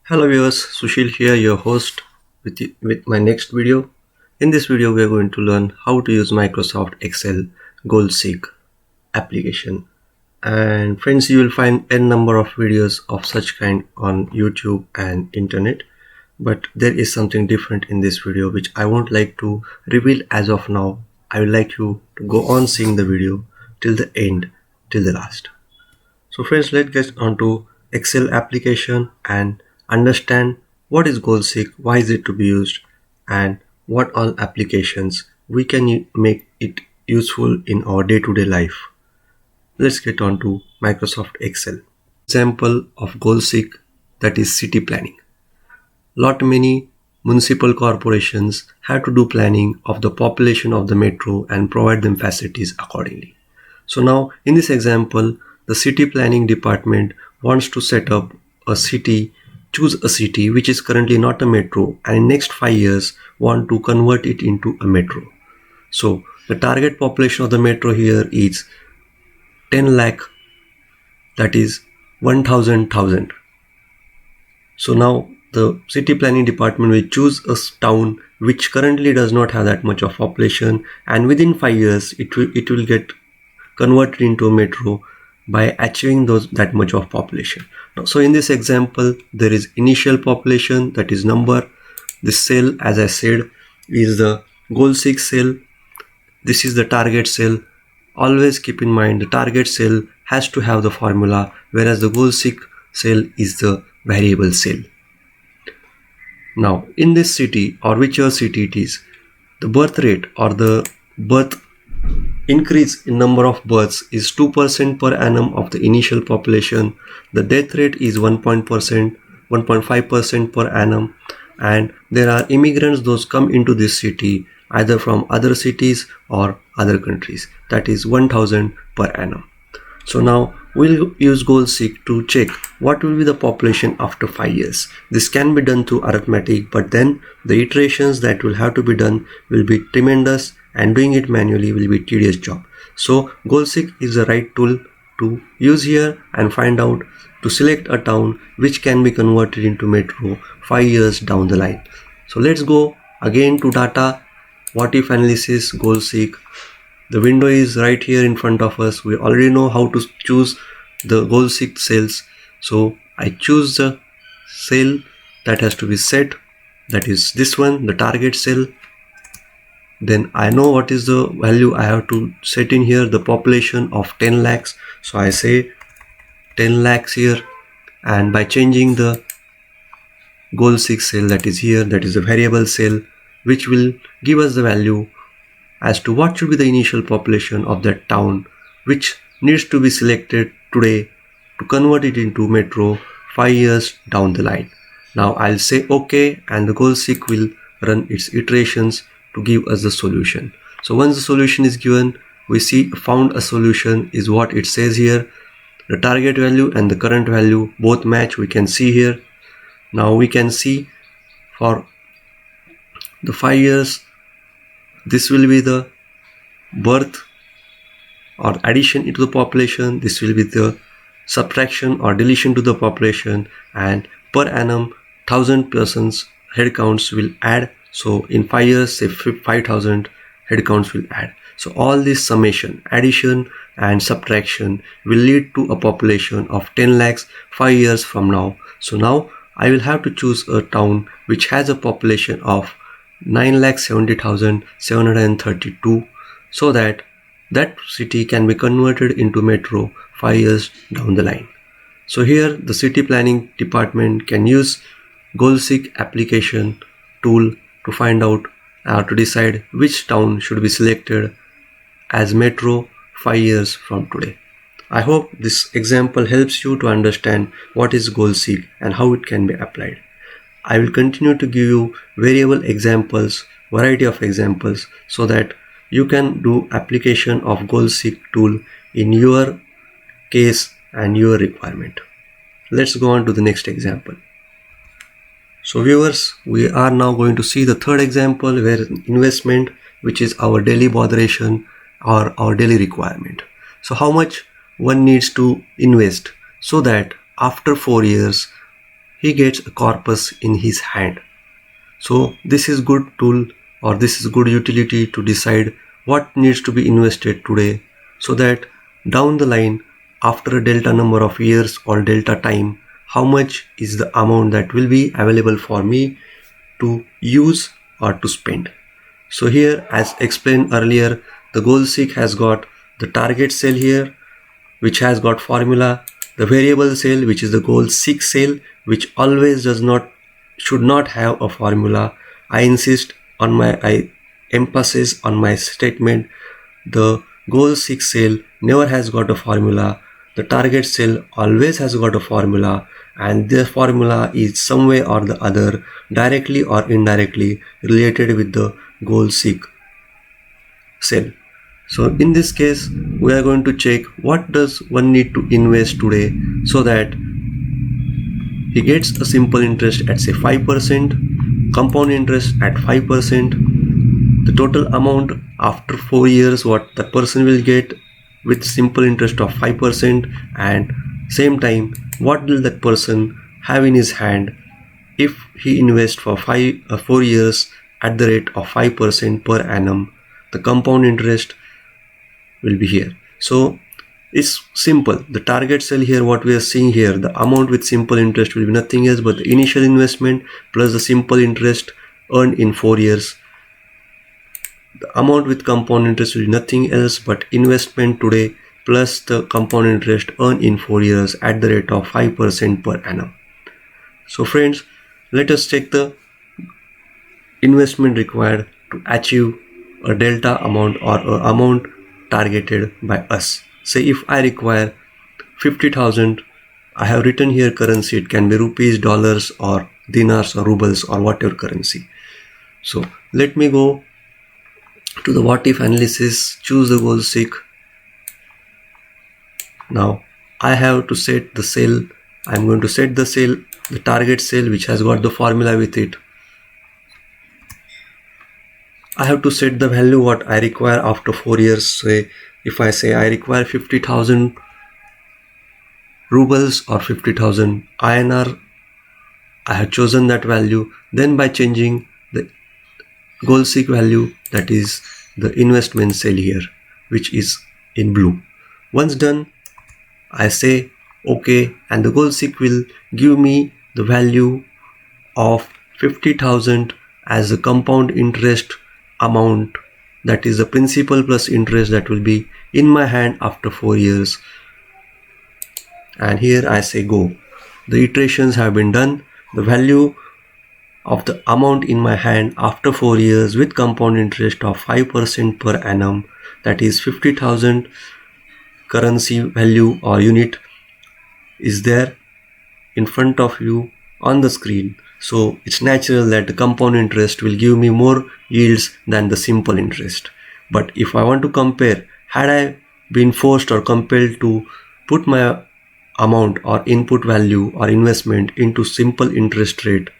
Hello viewers, Sushil here, your host with my next video. In this video, we are going to learn how to use Microsoft Excel GoalSeek application. And friends, you will find n number of videos of such kind on YouTube and internet. But there is something different in this video which I won't like to reveal as of now. I would like you to go on seeing the video till the end, till the last. So friends, let's get onto Excel application and understand what is GoalSeek, why is it to be used, and what all applications we can make it useful in our day-to-day life. Let's get on to Microsoft Excel. Example of GoalSeek, that is city planning. Lot many municipal corporations have to do planning of the population of the metro and provide them facilities accordingly. So now in this example, the city planning department wants to set up a city, choose a city which is currently not a metro, and in next 5 years want to convert it into a metro. So the target population of the metro here is 10 lakh, that is 1,000,000. So now the city planning department will choose a town which currently does not have that much of population, and within 5 years it will get converted into a metro by achieving that much of population. So in this example, there is initial population, that is number. This cell, as I said, is the GoalSeek cell. This is the target cell. Always keep in mind the target cell has to have the formula, whereas the GoalSeek cell is the variable cell. Now in this city, or whichever city it is, the birth rate or the birth increase in number of births is 2% per annum of the initial population. The death rate is 1.5% per annum, and there are immigrants those come into this city either from other cities or other countries, that is 1,000 per annum. So now we'll use GoalSeek to check what will be the population after 5 years. This can be done through arithmetic, but then the iterations that will have to be done will be tremendous, and doing it manually will be a tedious job. So GoalSeek is the right tool to use here and find out to select a town which can be converted into metro 5 years down the line. So let's go again to data, what if analysis, GoalSeek. The window is right here in front of us. We already know how to choose the GoalSeek cells. So I choose the cell that has to be set, that is this one, the target cell. Then I know what is the value I have to set in here, the population of 10 lakhs. So I say 10 lakhs here, and by changing the GoalSeek cell that is here, that is a variable cell which will give us the value as to what should be the initial population of that town which needs to be selected today to convert it into metro 5 years down the line. Now I'll say OK, and the GoalSeek will run its iterations to give us the solution. So once the solution is given, we see found a solution is what it says here. The target value and the current value both match, we can see here. Now we can see for the 5 years, this will be the birth or addition into the population, this will be the subtraction or deletion to the population, and per annum 1,000 persons headcounts will add. So in 5 years, say 5,000 headcounts will add. So all this summation, addition and subtraction will lead to a population of 10 lakhs 5 years from now. So now I will have to choose a town which has a population of 9,70,732, so that that city can be converted into metro 5 years down the line. So here the city planning department can use GoalSeek application tool to find out or to decide which town should be selected as metro 5 years from today. I hope this example helps you to understand what is GoalSeek and how it can be applied. I will continue to give you variable examples, variety of examples, so that you can do application of GoalSeek tool in your case and your requirement. Let's go on to the next example. So viewers, we are now going to see the third example where investment, which is our daily botheration or our daily requirement. So how much one needs to invest so that after 4 years he gets a corpus in his hand. So this is good tool, or this is good utility to decide what needs to be invested today, so that down the line, after a delta number of years or delta time, how much is the amount that will be available for me to use or to spend. So here, as explained earlier, the goal seek has got the target cell here, which has got formula, the variable cell, which is the goal seek cell, which always should not have a formula. I emphasize on my statement, the goal seek cell never has got a formula. The target cell always has got a formula, and the formula is some way or the other, directly or indirectly, related with the goal seek cell. So in this case, we are going to check what does one need to invest today, so that he gets a simple interest at say 5%, compound interest at 5%, the total amount after 4 years what the person will get with simple interest of 5%, and same time what will that person have in his hand if he invests for 4 years at the rate of 5% per annum. The compound interest will be here. So it's simple. The target cell here, what we are seeing here, the amount with simple interest will be nothing else but the initial investment plus the simple interest earned in 4 years. The amount with compound interest will be nothing else but investment today plus the compound interest earned in 4 years at the rate of 5% per annum. So friends, let us check the investment required to achieve a delta amount or a amount targeted by us. Say if I require 50,000, I have written here currency, it can be rupees, dollars or dinars or rubles or whatever currency. So let me go to the what if analysis, choose the goal seek. Now I have to set the cell. I'm going to set the cell, the target cell, which has got the formula with it. I have to set the value what I require after 4 years. Say if I say I require 50,000 rubles or 50,000 INR, I have chosen that value. Then by changing the goal seek value, that is the investment cell here, which is in blue. Once done, I say OK, and the goal seek will give me the value of 50,000 as a compound interest amount, that is the principal plus interest that will be in my hand after 4 years. And here I say go. The iterations have been done. The value of the amount in my hand after 4 years with compound interest of 5% per annum, that is 50,000 currency value or unit, is there in front of you on the screen. So it's natural that the compound interest will give me more yields than the simple interest. But if I want to compare, had I been forced or compelled to put my amount or input value or investment into simple interest rate,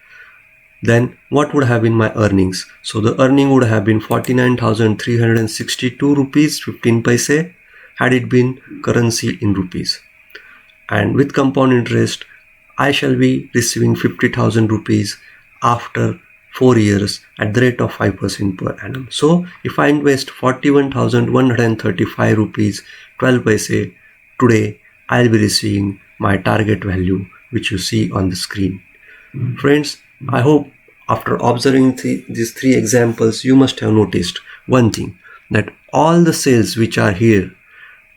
then what would have been my earnings? So the earning would have been 49,362 rupees 15 paise had it been currency in rupees. And with compound interest, I shall be receiving 50,000 rupees after 4 years at the rate of 5% per annum. So if I invest 41,135 rupees 12 paise today, I'll be receiving my target value, which you see on the screen. Friends, I hope after observing these 3 examples, you must have noticed one thing, that all the cells which are here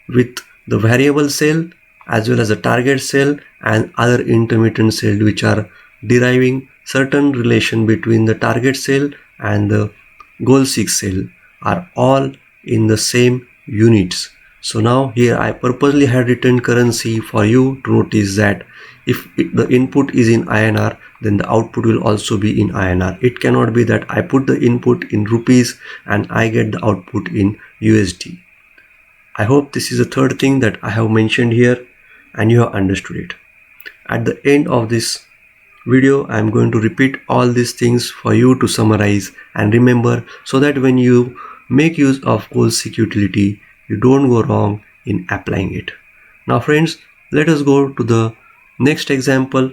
with the variable cell as well as the target cell and other intermittent cell which are deriving certain relation between the target cell and the goal seek cell are all in the same units. So now here I purposely had written currency for you to notice that if the input is in INR, then the output will also be in INR. It cannot be that I put the input in rupees and I get the output in USD. I hope this is the third thing that I have mentioned here and you have understood it. At the end of this video, I am going to repeat all these things for you to summarize and remember, so that when you make use of goal seek utility, you don't go wrong in applying it. Now friends, let us go to the next example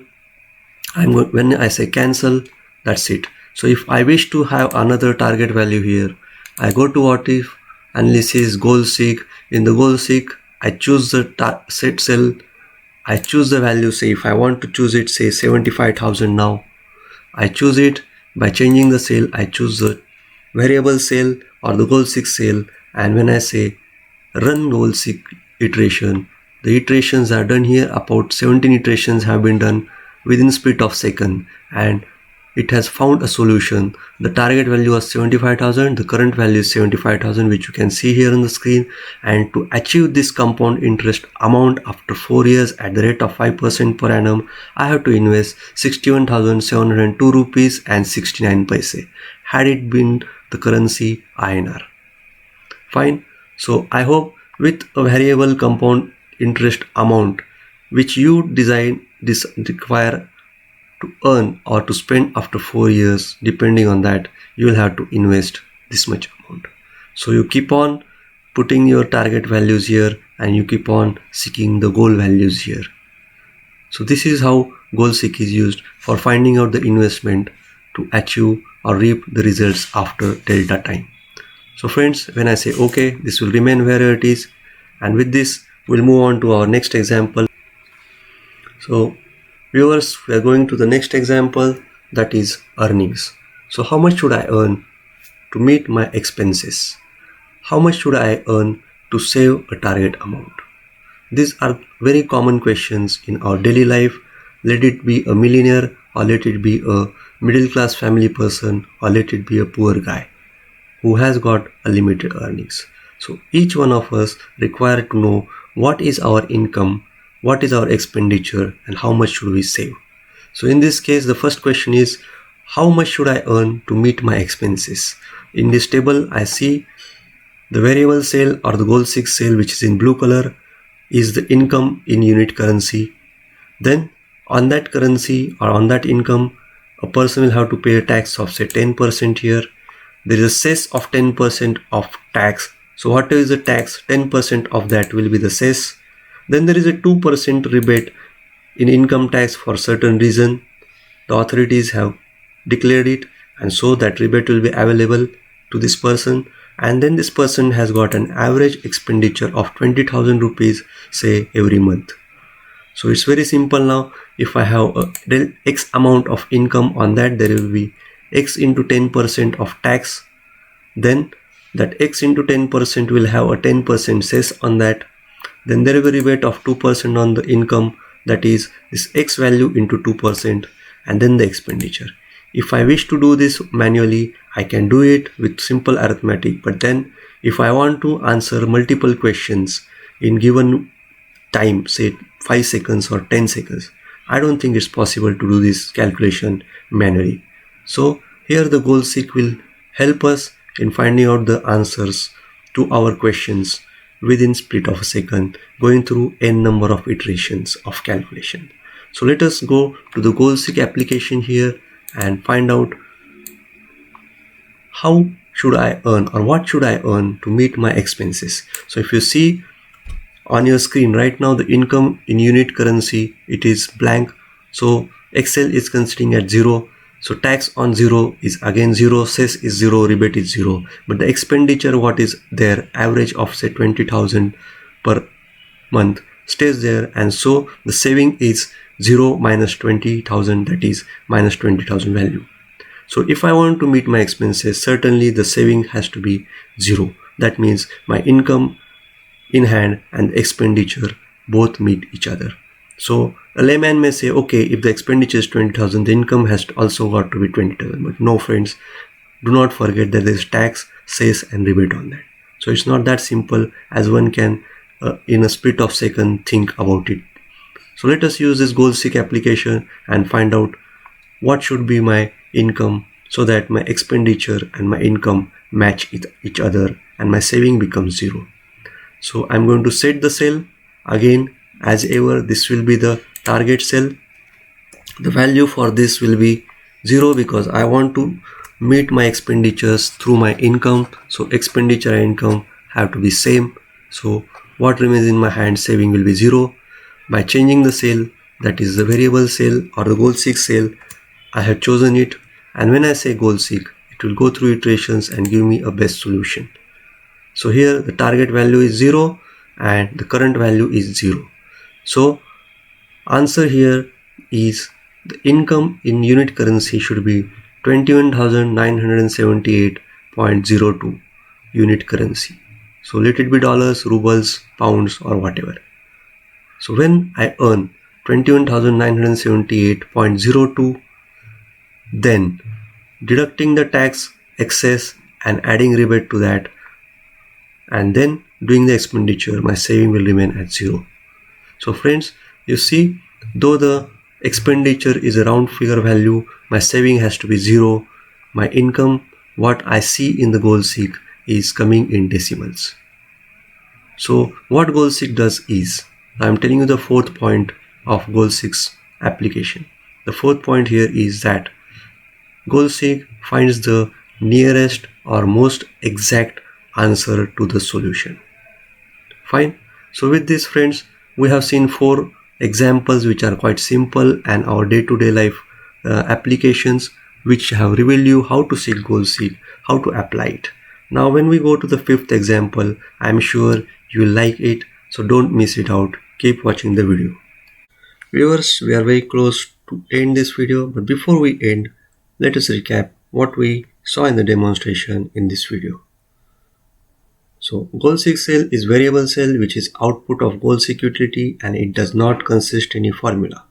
when I say cancel, that's it. So if I wish to have another target value here, I go to what if, analysis, goal seek. In the goal seek, I choose the set cell. I choose the value, say if I want to choose it, say 75,000 now. I choose it by changing the cell. I choose the variable cell or the goal seek cell, and when I say run goal seek iteration, the iterations are done here. About 17 iterations have been done within split of second, and it has found a solution. The target value was 75,000, the current value is 75,000, which you can see here on the screen. And to achieve this compound interest amount after 4 years at the rate of 5% per annum, I have to invest 61,702 rupees and 69 paise, had it been the currency INR. Fine. So I hope with a variable compound interest amount which you require to earn or to spend after 4 years, depending on that, you will have to invest this much amount. So you keep on putting your target values here and you keep on seeking the goal values here. So this is how goal seek is used for finding out the investment to achieve or reap the results after delta time. So friends, when I say okay, this will remain where it is, and with this we'll move on to our next example. So viewers, we are going to the next example, that is earnings. So how much should I earn to meet my expenses? How much should I earn to save a target amount? These are very common questions in our daily life. Let it be a millionaire, or let it be a middle class family person, or let it be a poor guy who has got a limited earnings. So each one of us require to know what is our income, what is our expenditure, and how much should we save. So in this case, the first question is, how much should I earn to meet my expenses? In this table, I see the variable sale or the goal seek sale, which is in blue color, is the income in unit currency. Then on that currency or on that income, a person will have to pay a tax of say 10% here. There is a cess of 10% of tax. So whatever is the tax, 10% of that will be the cess. Then there is a 2% rebate in income tax for certain reason. The authorities have declared it, and so that rebate will be available to this person. And then this person has got an average expenditure of 20,000 rupees, say every month. So it's very simple now. If I have a X amount of income, on that there will be X into 10% of tax. Then that X into 10% will have a 10% cess on that. Then there will be a rebate of 2% on the income, that is this X value into 2%, and then the expenditure. If I wish to do this manually, I can do it with simple arithmetic, but then if I want to answer multiple questions in given time, say 5 seconds or 10 seconds, I don't think it's possible to do this calculation manually. So here the goal seek will help us in finding out the answers to our questions within split of a second, going through n number of iterations of calculation. So let us go to the goal seek application here and find out how should I earn or what should I earn to meet my expenses. So if you see on your screen right now, the income in unit currency, it is blank. So Excel is considering at 0. So tax on 0 is again 0, cess is 0, rebate is 0. But the expenditure, what is there, average of say 20,000 per month stays there, and so the saving is 0 minus 20,000, that is minus 20,000 value. So if I want to meet my expenses, certainly the saving has to be 0. That means my income in hand and the expenditure both meet each other. So a layman may say, okay, if the expenditure is 20,000, the income has also got to be 20,000. But no friends, do not forget that there is tax, cess and rebate on that. So it's not that simple as one can in a split of second think about it. So let us use this goal seek application and find out what should be my income so that my expenditure and my income match each other and my saving becomes 0. So I'm going to set the cell again. As ever, this will be the target cell. The value for this will be 0 because I want to meet my expenditures through my income. So expenditure and income have to be same. So what remains in my hand, saving, will be 0. By changing the cell, that is the variable cell or the goal seek cell. I have chosen it, and when I say goal seek, it will go through iterations and give me a best solution. So here the target value is 0 and the current value is 0. So answer here is the income in unit currency should be 21,978.02 unit currency. So let it be dollars, rubles, pounds, or whatever. So when I earn 21,978.02, then deducting the tax excess and adding rebate to that, and then doing the expenditure, my saving will remain at 0. So friends, you see, though the expenditure is a round figure value, my saving has to be 0. My income, what I see in the goal seek, is coming in decimals. So what goal seek does is, I am telling you the fourth point of goal seek's application. The fourth point here is that goal seek finds the nearest or most exact answer to the solution. Fine. So with this, friends, we have seen 4 examples which are quite simple and our day-to-day life applications which have revealed you how to seek goal seek, how to apply it. Now when we go to the 5th example, I am sure you will like it, so don't miss it out. Keep watching the video. Viewers, we are very close to end this video, but before we end, let us recap what we saw in the demonstration in this video. So goal seek cell is variable cell which is output of goal seek utility, and it does not consist any formula.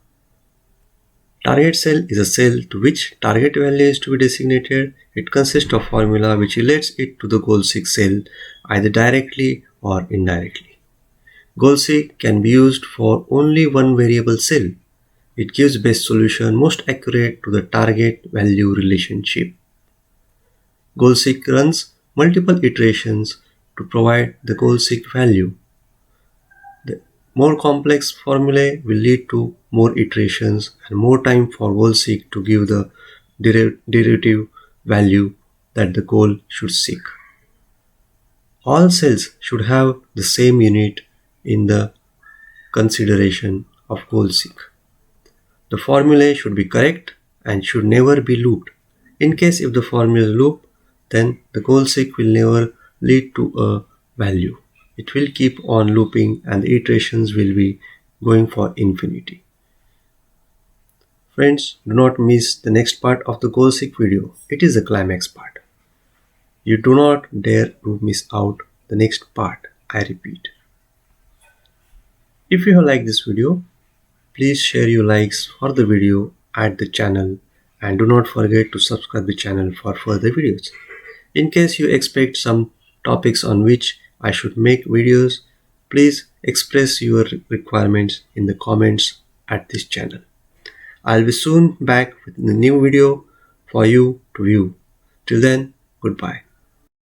Target cell is a cell to which target value is to be designated. It consists of formula which relates it to the goal seek cell either directly or indirectly. Goal seek can be used for only one variable cell. It gives best solution most accurate to the target value relationship. Goal seek runs multiple iterations to provide the goal seek value. The more complex formulae will lead to more iterations and more time for goal seek to give the derivative value that the goal should seek. All cells should have the same unit in the consideration of goal seek. The formulae should be correct and should never be looped. In case if the formula is looped, then the goal seek will never lead to a value. It will keep on looping and the iterations will be going for infinity. Friends, do not miss the next part of the goal seek video. It is the climax part. You do not dare to miss out the next part, I repeat. If you have liked this video, please share your likes for the video at the channel and do not forget to subscribe the channel for further videos. In case you expect some topics on which I should make videos, please express your requirements in the comments at this channel. I'll be soon back with a new video for you to view. Till then, goodbye.